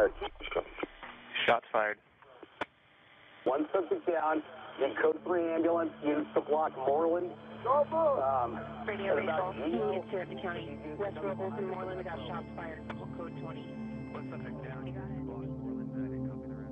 fired. Shots fired. One subject down. In code 3 ambulance, units to block Moreland. Radio Rachel, it's here at the county. West Robles and Moreland, we got shots fired. Code 20. One subject down. You got it. Block Moreland, copy the rest.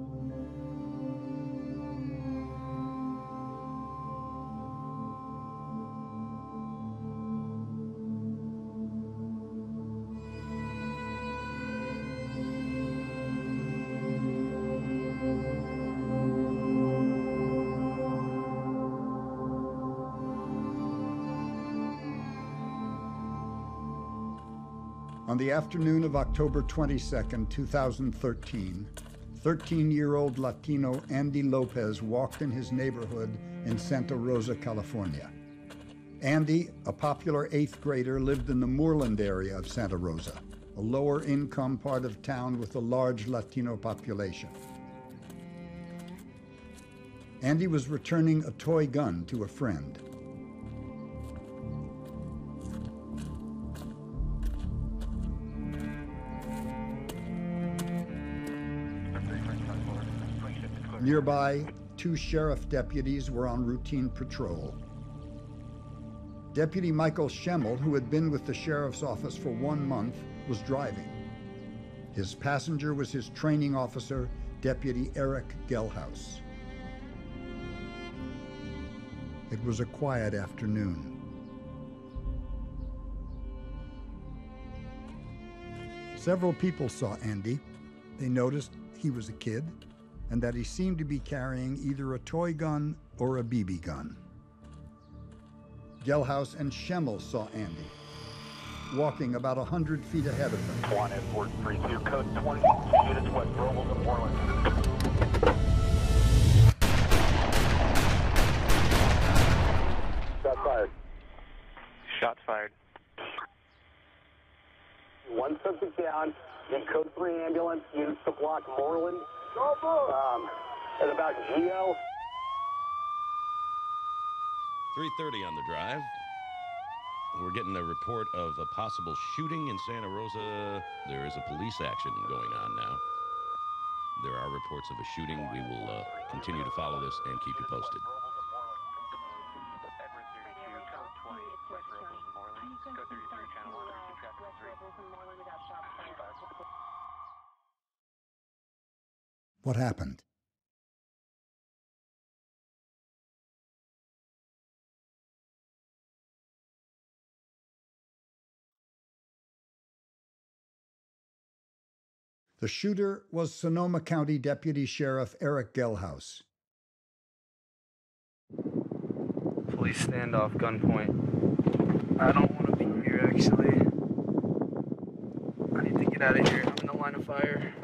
On the afternoon of October 22, 2013, 13-year-old Latino Andy Lopez walked in his neighborhood in Santa Rosa, California. Andy, a popular 8th grader, lived in the Moreland area of Santa Rosa, a lower-income part of town with a large Latino population. Andy was returning a toy gun to a friend. Nearby, 2 sheriff deputies were on routine patrol. Deputy Michael Schemmel, who had been with the sheriff's office for 1 month, was driving. His passenger was his training officer, Deputy Eric Gelhaus. It was a quiet afternoon. Several people saw Andy. They noticed he was a kid, and that he seemed to be carrying either a toy gun or a BB gun. Gelhaus and Schemmel saw Andy, walking about 100 feet ahead of them. 1 at 432, code 20, units West Robles and Moreland. Shots fired. Shots fired. One subject down. In code 3 ambulance, units to block Moreland. At about GL. 3:30 on the drive. We're getting a report of a possible shooting in Santa Rosa. There is a police action going on now. There are reports of a shooting. We will continue to follow this and keep you posted. What happened? The shooter was Sonoma County Deputy Sheriff Eric Gelhaus. Police standoff, gunpoint. I don't want to be here, actually. I need to get out of here. I'm in the line of fire.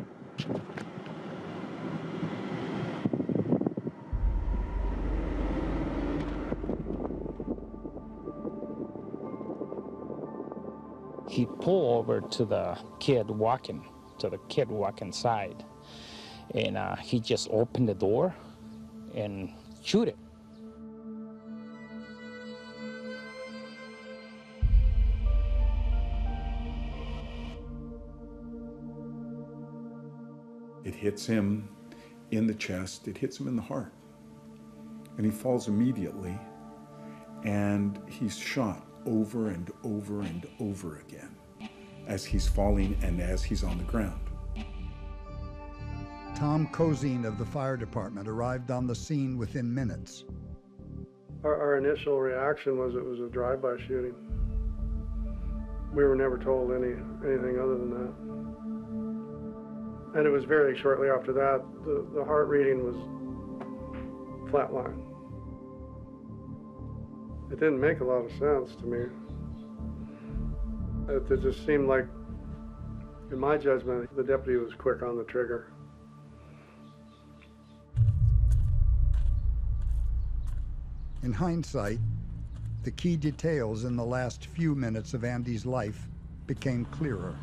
He pulled over to the kid walking side, and he just opened the door and shoot it. It hits him in the chest, it hits him in the heart, and he falls immediately, and he's shot over and over and over again as he's falling and as he's on the ground. Tom Cozine of the fire department arrived on the scene within minutes. Our initial reaction was it was a drive-by shooting. We were never told anything other than that. And it was very shortly after that, the heart reading was flatline. It didn't make a lot of sense to me. It just seemed like, in my judgment, the deputy was quick on the trigger. In hindsight, the key details in the last few minutes of Andy's life became clearer.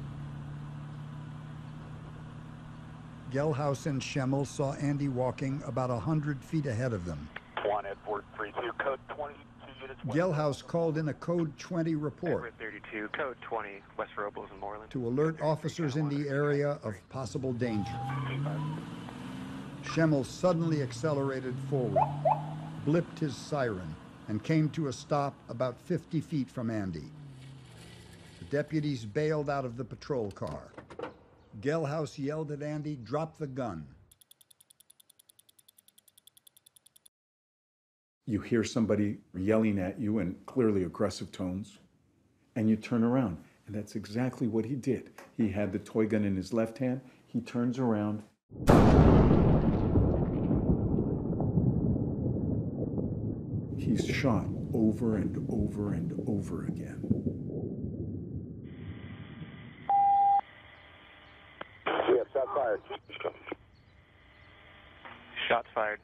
Gelhaus and Schemmel saw Andy walking about 100 feet ahead of them. 1 at 432, code 20, Gelhaus called in a Code 20 report 32, Code 20, West Robles and Moreland. to alert officers in the area of possible danger. Schemmel suddenly accelerated forward, blipped his siren, and came to a stop about 50 feet from Andy. The deputies bailed out of the patrol car. Gelhaus yelled at Andy, "Drop the gun." You hear somebody yelling at you in clearly aggressive tones, and you turn around. And that's exactly what he did. He had the toy gun in his left hand. He turns around. He's shot over and over and over again. We have shot fired. Shots fired.